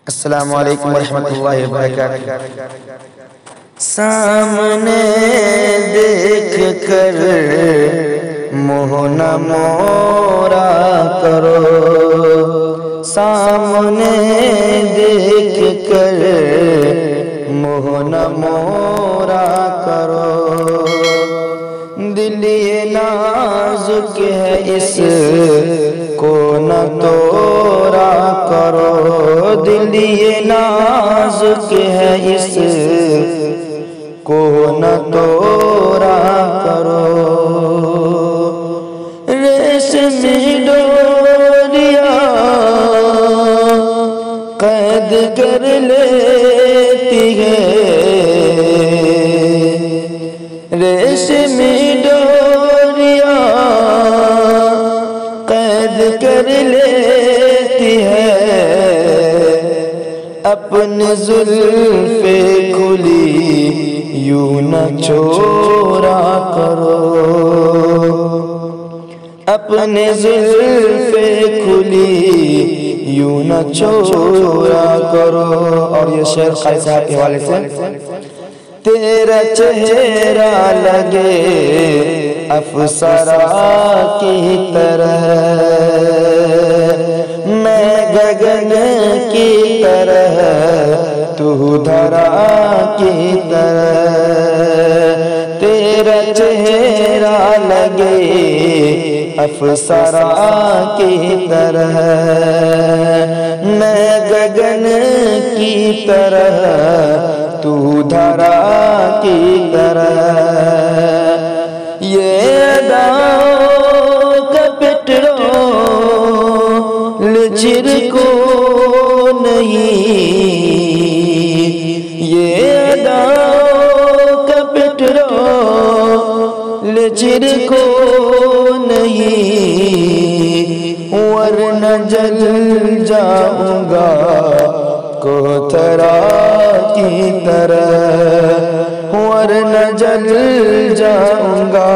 السلام علیکم ورحمۃ اللہ وبرکاتہ۔ سامنے دیکھ کر منہ نہ موڑا کرو، سامنے دیکھ کر منہ نہ موڑا کرو، دل یہ نازک ہے اس کو نہ توڑا کرو، دل یہ نازک ہے اس کو نہ توڑا کرو، ریشمی ڈوریاں قید کر لیتی ہے، ریشمی ڈوریاں قید کر لیتی ہے، اپنی زلف کھلی یوں نہ چھوڑا کرو، اپنی زلف کھلی یوں نہ چھوڑا کرو۔ اور یہ شعر قاری صاحب کے حوالے سے، تیرا چہرہ لگے افسرا کی طرح، میں گگن کی طرح تو دھرا کی طرح، تیرا چہرہ لگے افسرا کی طرح، میں گگن کی طرح تو دھرا کی طرح، یہ اداؤں کا پٹرول جھرکو نہیں، یہ اداؤں کا پٹرول جھرکو نہیں، ورنہ جل جاؤں گا کوثرا کی طرح، ورنہ جل جاؤں گا